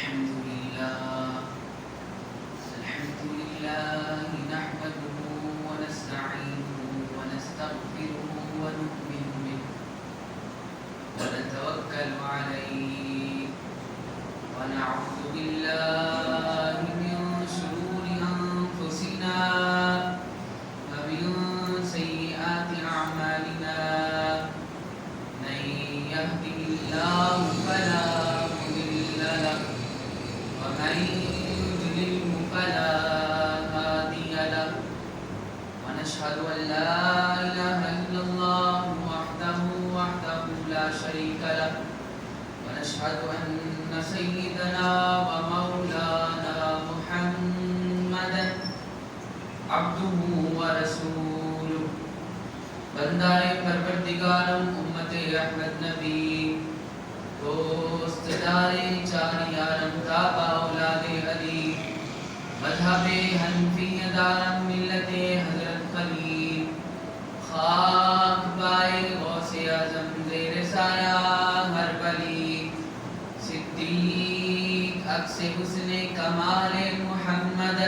الحمد لله نحمده ونستعينه ونستغفره ونؤمن به ونتوكل عليه ونعوذ بالله من شرور أنفسنا ومن سيئات أعمالنا من يهده الله فلا مضل له ومن يضلل فلا هادي له ونشهد أن لا إله إلا الله وحده لا شريك له ونشهد أن سيدنا ومولانا محمدا عبده ورسوله بندائے پروردگارم امت احمد نبی دوست دارے چاریارم تابا اولاد علی مذہب حنفی دارم ملت حضرت خلیل خاک بائے غوث اعظم زیر سایہ ہر ولی صدیق عکس حسن کمال محمد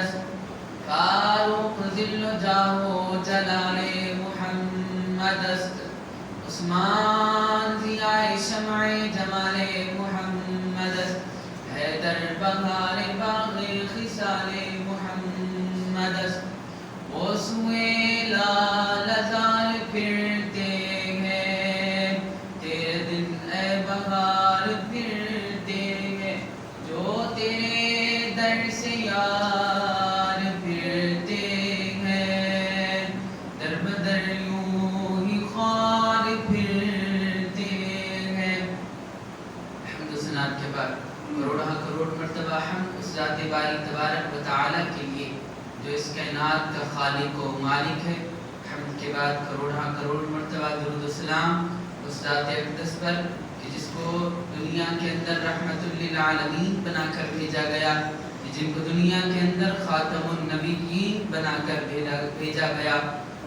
فاروق ذل جاہ جلال محمد عثمان ضیاء شمع جمال محمد حیدر بہار باغ خصال محمد وہ سوئے لال زال پھرتے ہیں تیرے دن اے بہار پھرتے ہیں جو تیرے در سے یار پھرتے ہیں در بدر یوں ہی خوار پھرتے ہیں۔ حمد و ثنا کے بعد کروڑ مرتبہ حمد اس ذات باری تبارک و تعالی کے لیے جو اس کائنات کا خالق و مالک ہے۔ حمد کے بعد کروڑ مرتبہ درود و سلام اس ذات اقدس پر کہ جس کو دنیا کے اندر رحمت للعالمین بنا کر بھیجا گیا، جن کو دنیا کے اندر خاتم النبیین بنا کر بھیجا گیا،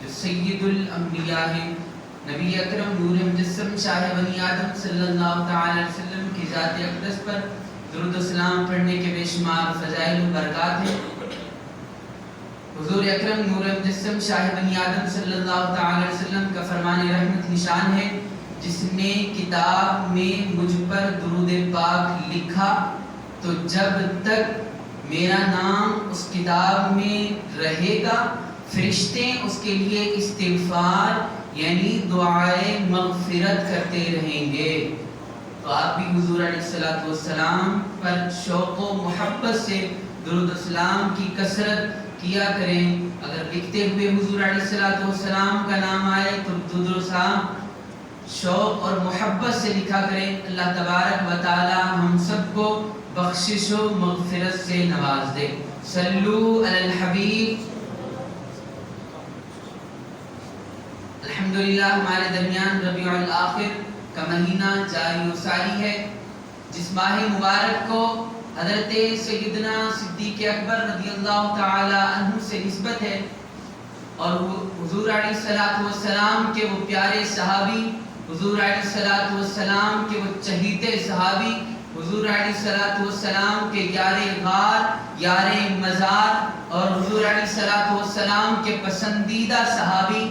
جو سید الانبیاء ہیں، نبی اکرم نور مجسم شاہ بنی آدم صلی اللہ تعالی علیہ وسلم کی ذات اقدس پر درود و سلام پڑھنے کے بے شمار فضائل و برکات ہیں۔ حضور اکرم نور مجسم شاہ بنی آدم صلی اللہ تعالی علیہ وسلم کا فرمان رحمت نشان ہے، جس نے کتاب میں مجھ پر درود پاک لکھا تو جب تک میرا نام اس کتاب میں رہے گا فرشتے اس کے لیے استغفار یعنی دعائے مغفرت کرتے رہیں گے۔ تو آپ بھی حضور علیہ السلام پر شوق و محبت سے درود و سلام کی کثرت کیا کریں۔ اگر لکھتے ہوئے حضور علیہ السلام کا نام آئے تو درود و سلام شوق اور محبت سے لکھا کریں۔ اللہ تبارک و تعالی ہم سب کو بخشش و مغفرت سے نواز دے۔ صلو علی الحبیب۔ الحمدللہ ہمارے درمیان ربیع الاخر کا مہینہ جاری و ساری ہے، جس ماہ مبارک کو حضرت سیدنا صدیق اکبر رضی اللہ تعالی عنہ سے نسبت ہے، اور حضور علیہ السلام کے وہ پیارے صحابی، حضور علیہ السلام کے وہ چہیتے صحابی، حضور علیہ السلام کے یار غار یار مزار، اور حضور علیہ السلام کے پسندیدہ صحابی،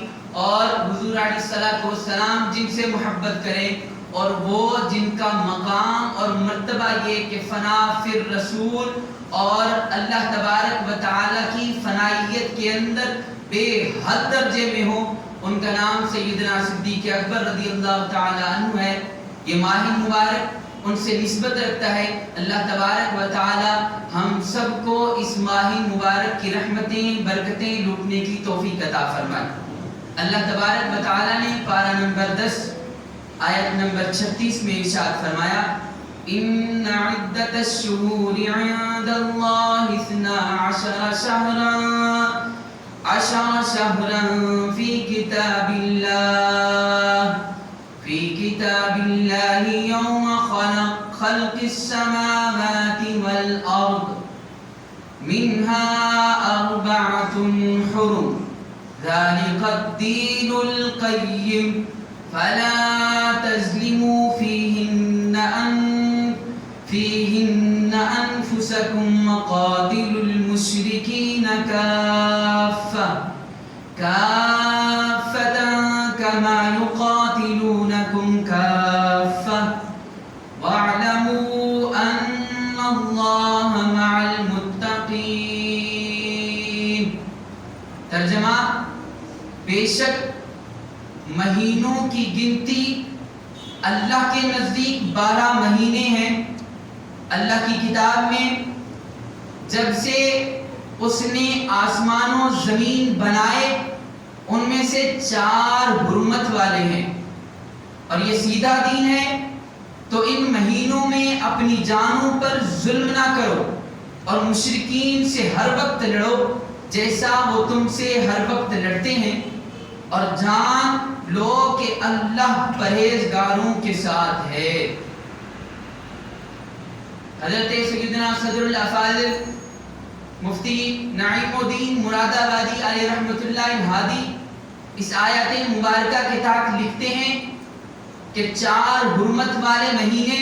اور حضور علیہ السلام جن سے محبت کریں، اور وہ جن کا مقام اور مرتبہ یہ کہ فنا فی الرسول اور اللہ تبارک و تعالی کی فنائیت کے اندر بے حد درجے میں ہوں، ان کا نام سیدنا صدیق اکبر رضی اللہ تعالی عنہ ہے۔ یہ ماہ مبارک ان سے نسبت رکھتا ہے۔ اللہ تبارک و تعالی ہم سب کو اس ماہ مبارک کی رحمتیں برکتیں لوٹنے کی توفیق عطا فرمائے۔ اللہ تبارک و تعالی نے پارہ نمبر 10 آیت نمبر 36 میں ارشاد فرمایا، ان عدت الشہور عند اللہ 12 شہرا فی کتاب اللہ یوم خلق السماوات والارض منها 4 حرم ذلك الدين القيم فلا تظلموا فيهن أنفسكم وقاتلوا المشركين كافة كافة كما يقاتلونكم كافة واعلموا أن الله مع المتقين. ترجمہ: بے شک مہینوں کی گنتی اللہ کے نزدیک 12 مہینے ہیں. اللہ کی کتاب میں جب سے اس نے آسمان و زمین بنائے ان میں سے 4 حرمت والے ہیں، اور یہ سیدھا دین ہے. تو ان مہینوں میں اپنی جانوں پر ظلم نہ کرو اور مشرکین سے ہر وقت لڑو جیسا وہ تم سے ہر وقت لڑتے ہیں، اور جان لو کہ اللہ پرہیزگاروں کے ساتھ ہے. حضرت سیدنا صدر الافاضل مفتی نعیم الدین مراد آبادی علیہ رحمۃ اللہ الہادی اس آیت مبارکہ کے تحت لکھتے ہیں کہ 4 حرمت والے مہینے.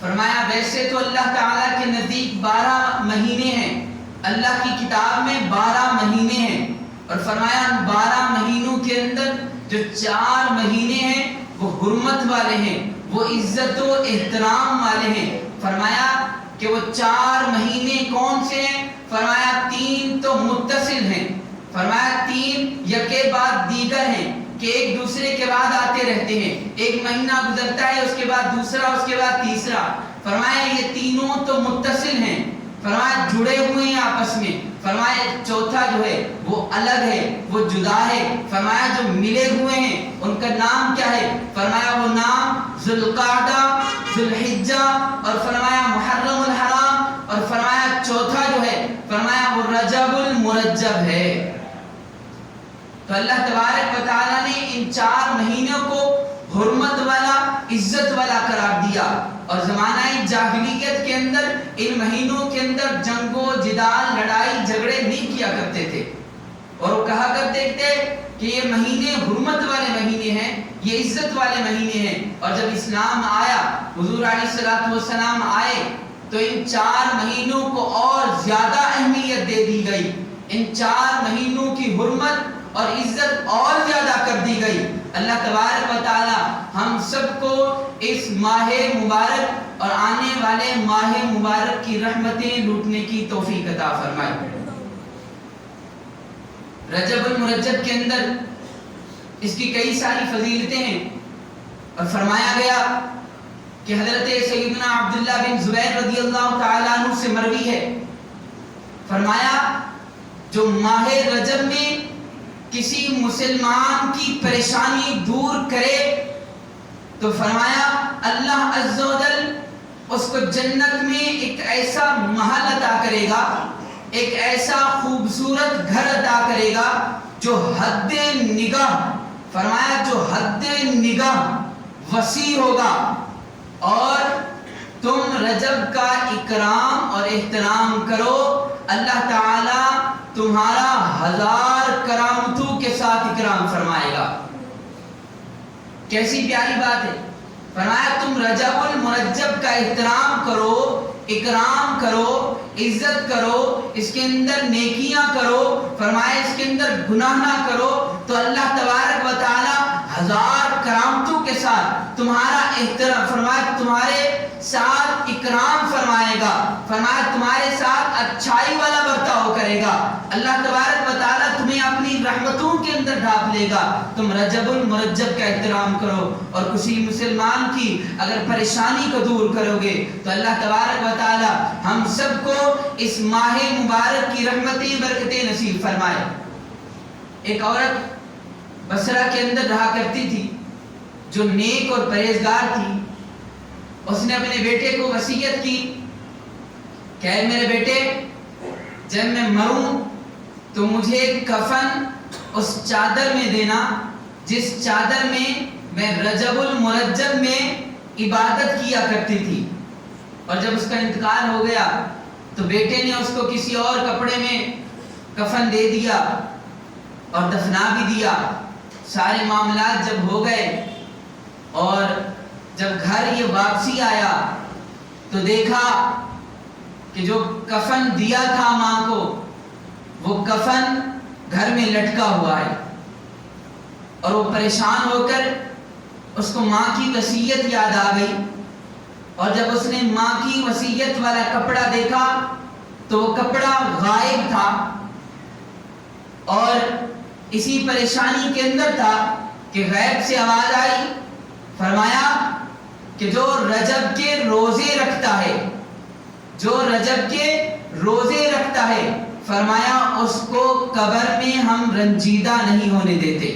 فرمایا ویسے تو اللہ تعالیٰ کے نزدیک 12 مہینے ہیں، اللہ کی کتاب میں 12 مہینے ہیں، اور فرمایا 12 مہینوں کے اندر جو 4 مہینے ہیں وہ حرمت والے ہیں، وہ عزت و احترام والے ہیں. فرمایا کہ وہ 4 مہینے کون سے ہیں؟ فرمایا 3 تو متصل ہیں، فرمایا 3 یکے بعد دیگر ہیں کہ ایک دوسرے کے بعد آتے رہتے ہیں. ایک مہینہ گزرتا ہے، اس کے بعد دوسرا، اس کے بعد تیسرا. فرمایا یہ تینوں تو متصل ہیں، فرمایا جڑے ہوئے ہیں آپس میں. فرمایا چوتھا جو ہے وہ الگ ہے، وہ جدا ہے. فرمایا جو ملے ہوئے ہیں ان کا نام کیا ہے؟ فرمایا وہ نام ذوالقعدہ، ذوالحجہ، اور فرمایا محرم الحرام، اور فرمایا چوتھا جو ہے فرمایا وہ رجب المرجب ہے. تو اللہ تبارک و تعالیٰ نے ان 4 مہینوں کو حرمت والا، عزت والا قرار دیا. اور زمانہ جاہلیت کے اندر ان مہینوں کے اندر جنگ و جدال، لڑائی جھگڑے نہیں کیا کرتے تھے، اور وہ کہا کرتے تھے کہ یہ مہینے حرمت والے مہینے ہیں، یہ عزت والے مہینے ہیں. اور جب اسلام آیا، حضور علیہ الصلوۃ والسلام آئے، تو ان 4 مہینوں کو اور زیادہ اہمیت دے دی گئی. ان 4 مہینوں کی حرمت اور عزت اور زیادہ کر دی گئی. اللہ تبارک و تعالی ہم سب کو اس ماہ مبارک اور آنے والے ماہ مبارک کی رحمتیں لوٹنے کی توفیق عطا فرمائے. رجب المرجب کے اندر اس کی کئی ساری فضیلتیں ہیں، اور فرمایا گیا کہ حضرت سیدنا عبداللہ بن زبیر رضی اللہ تعالیٰ عنہ سے مروی ہے، فرمایا جو ماہ رجب میں کسی مسلمان کی پریشانی دور کرے تو فرمایا اللہ عز و جل اس کو جنت میں ایک ایسا محل عطا کرے گا، ایک ایسا خوبصورت گھر عطا کرے گا جو حد نگاہ، فرمایا جو حد نگاہ وسیع ہوگا. اور تم رجب کا اکرام اور احترام کرو، اللہ تعالی تمہارا 1000 کرامتوں کے ساتھ اکرام فرمائے گا. کیسی پیاری بات ہے. فرمایا تم رجب المرجب کا احترام کرو، اکرام کرو، عزت کرو، اس کے اندر نیکیاں کرو، فرمایا اس کے اندر گناہ نہ کرو، تو اللہ تبارک و تعالی 1000 کرامتوں کے ساتھ تمہارا احترام، فرمایا تمہارے ساتھ اکرام فرمائے گا، فرمایا تمہارے ساتھ اچھائی والا برتاؤ کرے گا. اللہ تبارک و تعالی تمہیں اپنی رحمتوں کے اندر ڈھانپ لے گا. تم رجب المرجب کا احترام کرو، اور کسی مسلمان کی اگر پریشانی کو دور کرو گے تو اللہ تبارک و تعالی ہم سب کو اس ماہ مبارک کی رحمتیں برکتیں نصیب فرمائے. ایک عورت بصرہ کے اندر رہا کرتی تھی جو نیک اور پرہیزگار تھی. اس نے اپنے بیٹے کو وصیت کی کہ اے میرے بیٹے، جب میں مروں تو مجھے کفن اس چادر میں دینا جس چادر میں میں رجب المرجب میں عبادت کیا کرتی تھی. اور جب اس کا انتقال ہو گیا تو بیٹے نے اس کو کسی اور کپڑے میں کفن دے دیا اور دفنا بھی دیا. سارے معاملات جب ہو گئے اور جب گھر یہ واپسی آیا تو دیکھا کہ جو کفن دیا تھا ماں کو وہ کفن گھر میں لٹکا ہوا ہے، اور وہ پریشان ہو کر اس کو ماں کی وصیت یاد آ گئی، اور جب اس نے ماں کی وصیت والا کپڑا دیکھا تو وہ کپڑا غائب تھا، اور اسی پریشانی کے اندر تھا کہ غیب سے آواز آئی، فرمایا کہ جو رجب کے روزے رکھتا ہے، جو رجب کے روزے رکھتا ہے، فرمایا اس کو قبر میں ہم رنجیدہ نہیں ہونے دیتے۔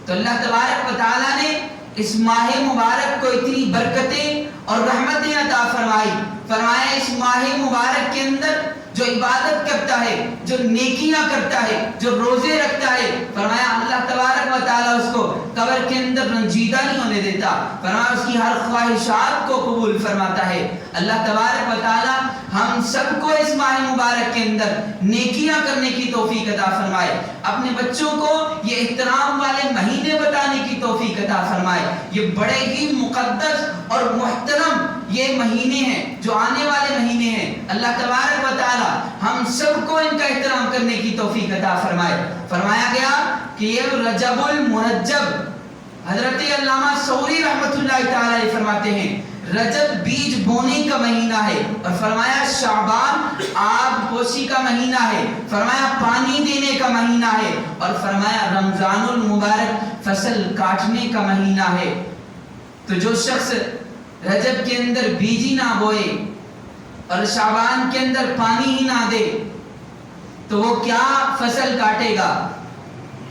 تو اللہ تبارک و تعالیٰ نے اس ماہ مبارک کو اتنی برکتیں اور رحمتیں عطا فرمائی، فرمایا اس ماہ مبارک کے اندر جو عبادت کرتا ہے، جو نیکیاں کرتا ہے، جو روزے رکھتا ہے، فرمایا اللہ تبارک و تعالیٰ اس کو قبر کے اندر رنجیدہ نہیں ہونے دیتا، فرمایا اس کی ہر خواہشات کو قبول فرماتا ہے۔ اللہ تبارک و تعالیٰ ہم سب کو اس ماہ مبارک کے اندر نیکیاں کرنے کی توفیق عطا فرمائے، اپنے بچوں کو یہ احترام والے مہینے بتانے کی توفیق عطا فرمائے۔ یہ بڑے ہی مقدس اور محترم یہ مہینے ہیں جو آنے والے مہینے ہیں، اللہ تبارک و تعالی ہم سب کو ان کا احترام کرنے کی توفیق عطا فرمائے۔ فرمایا گیا کہ یہ رجب المرجب، حضرت علامہ سوری رحمۃ اللہ تعالی علیہ فرماتے ہیں رجب بیج بونے کا مہینہ ہے، اور فرمایا شعبان آب پوشی کا مہینہ ہے، فرمایا پانی دینے کا مہینہ ہے، اور فرمایا رمضان المبارک فصل کاٹنے کا مہینہ ہے۔ تو جو شخص رجب کے اندر بیجی نہ بوئے اور شعبان کے اندر پانی ہی نہ دے تو وہ کیا فصل کاٹے گا؟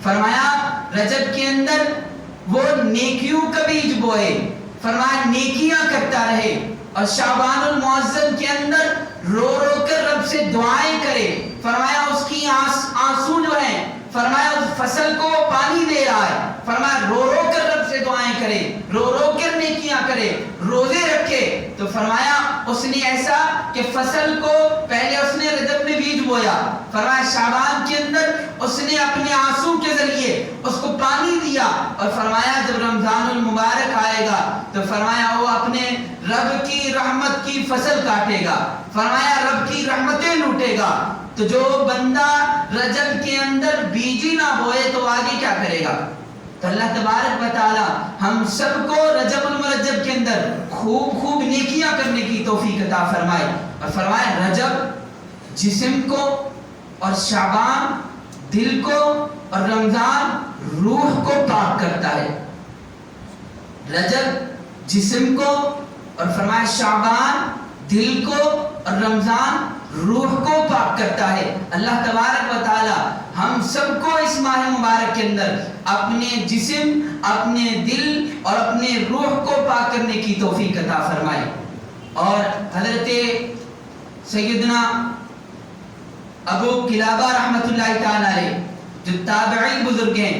فرمایا رجب کے اندر وہ نیکیوں کا بیج بوئے، فرمایا نیکیاں کرتا رہے، اور شعبان المعظم کے اندر رو رو کر رب سے دعائیں کرے، فرمایا اس کی آنسو جو ہیں، فرمایا اس فصل کو پانی دے رہا ہے، فرمایا رو رو کر رب سے دعائیں کرے، رو رو کر نیکیاں کرے، روزے رکھے، تو فرمایا اس نے ایسا کہ فصل کو پہلے اس نے رجب میں بیج بویا، فرمایا شعبان کے اندر اس نے اپنے آنسو کے ذریعے اس کو پانی دیا، اور فرمایا جب رمضان المبارک آئے گا تو فرمایا وہ اپنے رب کی رحمت کی فصل کاٹے گا، فرمایا رب کی رحمتیں لوٹے گا۔ تو جو بندہ رجب کے اندر بیجی نہ بوئے تو آگے کیا کرے گا؟ تو اللہ تبارک و تعالی ہم سب کو رجب المرجب کے اندر خوب خوب نیکیاں کرنے کی توفیق عطا فرمائے، اور فرمائے رجب جسم کو اور شعبان دل کو اور رمضان روح کو پاک کرتا ہے۔ رجب جسم کو اور فرمائے شعبان دل کو اور رمضان روح کو پاک کرتا ہے۔ اللہ تبارک و تعالی ہم سب کو اس ماہ مبارک کے اندر اپنے جسم، اپنے دل اور اپنے روح کو پاک کرنے کی توفیق عطا فرمائے۔ اور حضرت سیدنا ابو قلابہ رحمۃ اللہ تعالی علیہ جو تابعی بزرگ ہیں،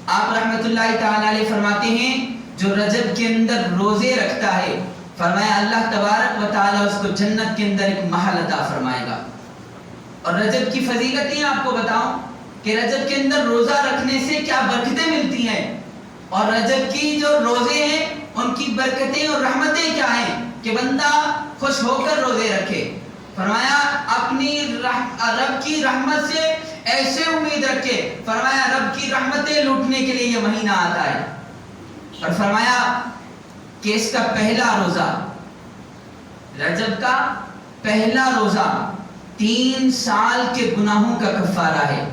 آپ رحمۃ اللہ تعالی علیہ فرماتے ہیں جو رجب کے اندر روزے رکھتا ہے، فرمایا اللہ تبارک و تعالی اس کو جنت کے اندر ایک محل عطا فرمائے گا۔ اور رجب کی فضیلتیں آپ کو بتاؤں کہ رجب کے اندر روزہ رکھنے سے کیا برکتیں ملتی ہیں، اور رجب کی جو روزے ہیں ان کی برکتیں اور رحمتیں کیا ہیں کہ بندہ خوش ہو کر روزے رکھے۔ فرمایا اپنی رب کی رحمت سے ایسے امید رکھے، فرمایا رب کی رحمتیں لوٹنے کے لیے یہ مہینہ آتا ہے۔ اور فرمایا کہ اس کا پہلا روزہ، رجب کا پہلا روزہ 3 سال کے گناہوں کا کفارہ ہے،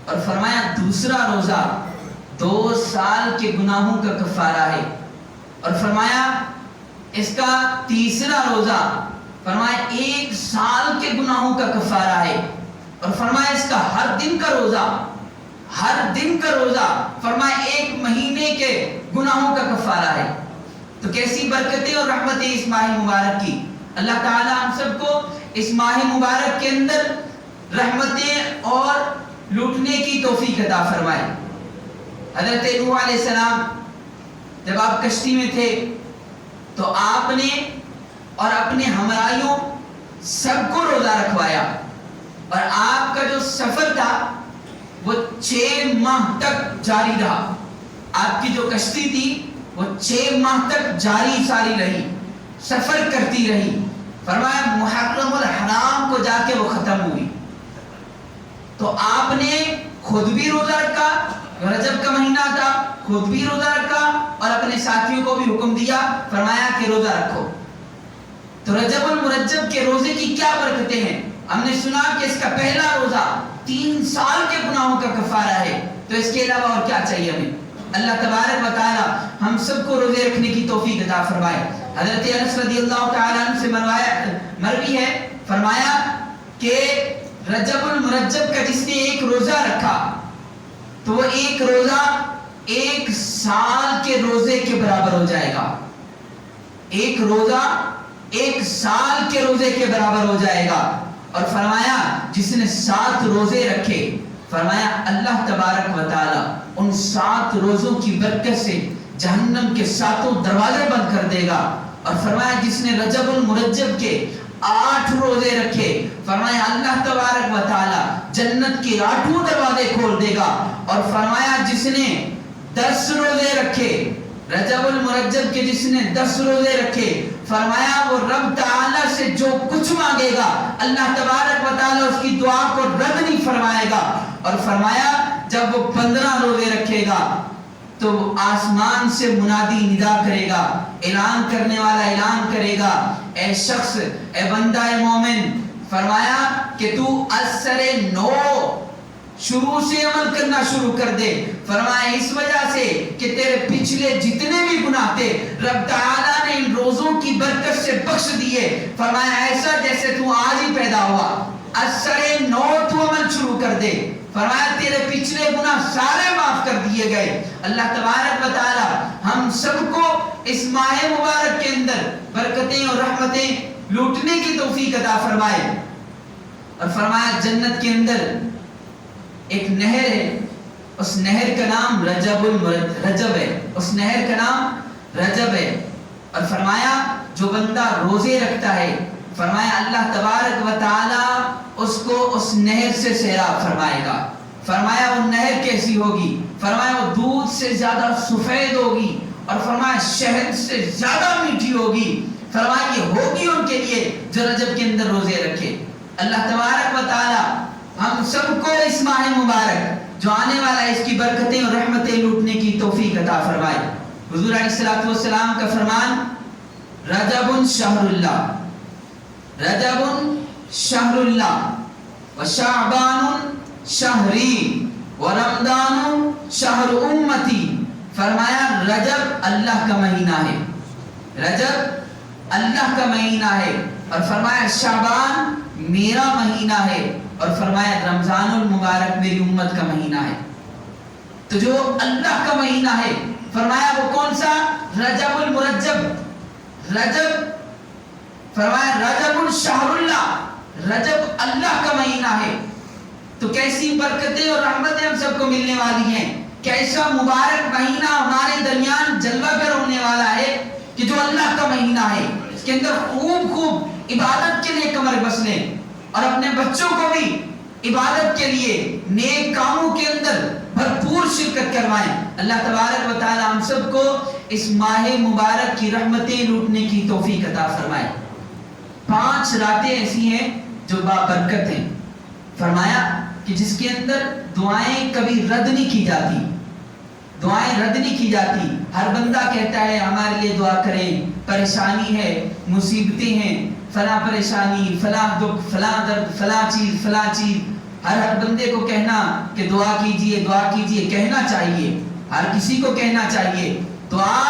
اور فرمایا دوسرا روزہ 2 سال کے گناہوں کا کفارہ ہے، اور فرمایا اس کا تیسرا روزہ فرمایا 1 سال کے گناہوں کا کفارہ ہے، اور فرمایا اس کا ہر دن کا روزہ، ہر دن کا روزہ فرمایا 1 مہینے کے گناہوں کا کفارہ ہے۔ تو کیسی برکتیں اور رحمتیں اس ماہ مبارک کی۔ اللہ تعالی ہم سب کو اس ماہ مبارک کے اندر رحمتیں اور لوٹنے کی توفیق عطا فرمائے۔ حضرت نوح علیہ السلام جب آپ کشتی میں تھے تو آپ نے اور اپنے ہمراہیوں سب کو روزہ رکھوایا، اور آپ کا جو سفر تھا وہ 6 ماہ تک جاری رہا۔ آپ کی جو کشتی تھی وہ 6 ماہ تک جاری ساری رہی، سفر کرتی رہی۔ فرمایا محرم الحرام کو جا کے وہ ختم ہوئی. تو آپ نے خود بھی روزہ رکھا، رجب کا مہینہ تھا، خود بھی روزہ رکھا اور اپنے ساتھیوں کو بھی حکم دیا، فرمایا کہ روزہ رکھو. تو رجب المرجب کے روزے کی کیا برکتیں ہیں؟ ہم نے سنا کہ اس کا پہلا روزہ 3 سال کے گناہوں کا کفارہ ہے. تو اس کے علاوہ اور کیا چاہیے ہمیں؟ اللہ تبارک و تعالی ہم سب کو روزے رکھنے کی توفیق عطا فرمائے. حضرت انس رضی اللہ تعالی عنہ سے مروی ہے، فرمایا کہ رجب المرجب کا جس نے ایک روزہ رکھا تو وہ ایک روزہ 1 سال کے روزے کے برابر ہو جائے گا. ایک روزہ 1 سال کے روزے کے برابر ہو جائے گا. اور فرمایا جس نے 7 روزے رکھے، فرمایا اللہ تبارک و تعالی ان 7 روزوں کی برکت سے جہنم کے 7 دروازے بند کر دے گا. اور فرمایا جس نے رجب المرجب کے 8 روزے رکھے، فرمایا اللہ تبارک و تعالی جنت کے 8 دروازے کھول دے گا. اور فرمایا جس نے 10 روزے رکھے، رجب المرجب کے جس نے 10 روزے رکھے، فرمایا وہ رب تعالی سے جو کچھ مانگے گا اللہ تبارک و تعالی اس کی دعا کو رد نہیں فرمائے گا. اور فرمایا جب وہ 15 روزے رکھے گا تو آسمان سے منادی ندا کرے گا، اعلان کرنے والا اعلان کرے گا، اے شخص، اے بندہ مومن، فرمایا کہ تو اثر 9 شروع سے عمل کرنا شروع کر دے. فرمایا اس وجہ سے کہ تیرے پچھلے جتنے بھی گناہ تھے رب تعالیٰ نے ان روزوں کی برکت سے بخش دیے. فرمایا ایسا جیسے تو آج ہی پیدا ہوا، اثر 9 تو عمل شروع کر دے. فرمایا تیرے پچھلے گناہ سارے معاف کر دیے گئے. اللہ تبارک و تعالی ہم سب کو اس ماہ مبارک کے اندر برکتیں اور رحمتیں لوٹنے کی توفیق عطا فرمائے. اور فرمایا جنت کے اندر ایک نہر ہے، اس نہر کا نام رجب ہے، اس نہر کا نام رجب ہے. اور فرمایا جو بندہ روزے رکھتا ہے، فرمایا اللہ تبارک و تعالی اس کو اس نہر سے سیراب فرمائے گا. فرمایا وہ نہر کیسی ہوگی؟ فرمایا وہ دودھ سے زیادہ سفید ہوگی اور فرمایا شہد سے زیادہ میٹھی ہوگی. فرمایا یہ ہوگی ان کے لیے جو رجب کے اندر روزے رکھے. اللہ تبارک و تعالی ہم سب کو اس ماہ مبارک جو آنے والا ہے اس کی برکتیں اور رحمتیں لوٹنے کی توفیق عطا فرمائے. حضور علیہ الصلوۃ والسلام کا فرمان، رجب شہر اللہ، رجب شہر اللہ وشعبان شہری ورمضان شہر امتی. فرمایا رجب اللہ کا مہینہ ہے، رجب اللہ کا مہینہ ہے. اور فرمایا شعبان میرا مہینہ ہے. اور فرمایا رمضان المبارک میری امت کا مہینہ ہے. تو جو اللہ کا مہینہ ہے، فرمایا وہ کون سا؟ رجب المرجب. رجب، فرمایا رجب الشہر اللہ، رجب اللہ کا مہینہ ہے. تو کیسی برکتیں اور رحمتیں ہم سب کو ملنے والی ہیں. کیسا مبارک مہینہ ہمارے درمیان جلوہ گر ہونے والا ہے کہ جو اللہ کا مہینہ ہے. اس کے اندر خوب عبادت کے لیے کمر بس لیں اور اپنے بچوں کو بھی عبادت کے لیے نیک کاموں کے اندر بھرپور شرکت کروائیں. اللہ تبارک و تعالی ہم سب کو اس ماہ مبارک کی رحمتیں لوٹنے کی توفیق عطا فرمائے. 5 راتیں ایسی ہیں جو بابرکت ہیں. فرمایا کہ جس کے اندر دعائیں کبھی رد نہیں کی جاتی، دعائیں رد نہیں کی جاتی. ہر بندہ کہتا ہے ہمارے لیے دعا کریں، پریشانی ہے، مصیبتیں ہیں، فلاں پریشانی، فلاں دکھ، فلاں درد، فلاں چیز. ہر بندے کو کہنا کہ دعا کیجئے، دعا کیجئے کہنا چاہیے. ہر کسی کو کہنا چاہیے، دعا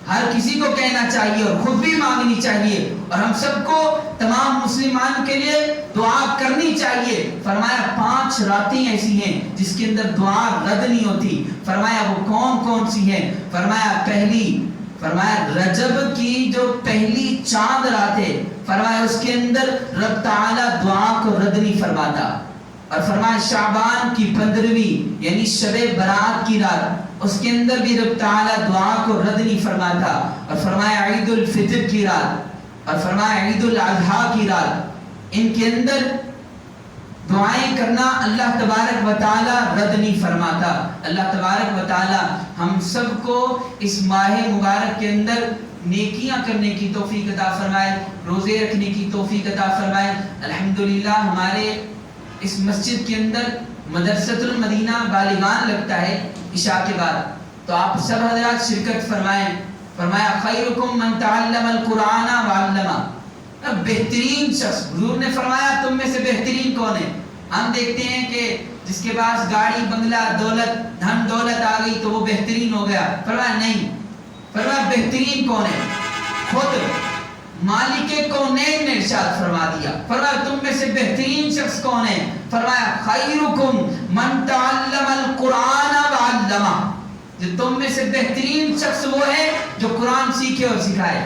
ہر کسی کو کہنا چاہیے اور خود بھی مانگنی چاہیے. اور ہم سب کو تمام مسلمان کے لیے دعا کرنی چاہیے. فرمایا 5 راتیں ایسی ہیں جس کے اندر دعا رد نہیں ہوتی. فرمایا وہ کون سی ہیں؟ فرمایا رجب کی جو پہلی چاند رات ہے، فرمایا اس کے اندر رب تعالی دعا کو رد نہیں فرماتا. اور فرمایا شعبان کی 15ویں یعنی شب برات کی رات، اس کے اندر بھی رب تعالی دعا کو رد نہیں فرماتا. اور فرمایا عید الفطر کی رات اور فرمایا عید الاضحیٰ کی رات، ان کے اندر دعائیں کرنا اللہ تبارک و تعالی رد نہیں فرماتا. اللہ تبارک و تعالی ہم سب کو اس ماہ مبارک کے اندر نیکیاں کرنے کی توفیق عطا فرمائے، روزے رکھنے کی توفیق عطا فرمائے۔ الحمدللہ ہمارے اس مسجد کے اندر مدرسۃ المدینہ بالغان لگتا ہے عشاء کے بعد، تو آپ سب حضرات شرکت فرمائیں۔ فرمایا خیرکم من تعلم القرآن وعلمہ، بہترین شخص، حضور نے فرمایا تم میں سے بہترین کون ہے؟ ہم دیکھتے ہیں کہ جس کے پاس گاڑی بنگلہ دولت دھن دولت آ گئی تو وہ بہترین ہو گیا، فرمایا نہیں، فرمایا بہترین کون ہے؟ خود مالک کونین نے ارشاد فرما دیا، فرمایا تم میں سے بہترین شخص کون ہے؟ فرمایا خیرکم من تعلم القرآن وعلمہ، جو تم میں سے بہترین شخص وہ ہے جو قرآن سیکھے اور سکھائے۔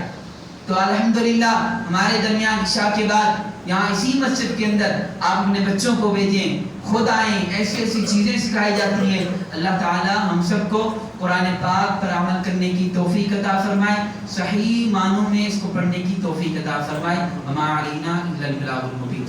تو الحمدللہ ہمارے درمیان عشاء کے بعد یہاں اسی مسجد کے اندر آپ اپنے بچوں کو بھیجیں، خود آئیں، ایسی ایسی چیزیں سکھائی جاتی ہیں۔ اللہ تعالی ہم سب کو قرآن پاک پر عمل کرنے کی توفیق عطا فرمائے، صحیح معنوں میں اس کو پڑھنے کی توفیق عطا فرمائے۔ وما علینا الا البلاغ المبین۔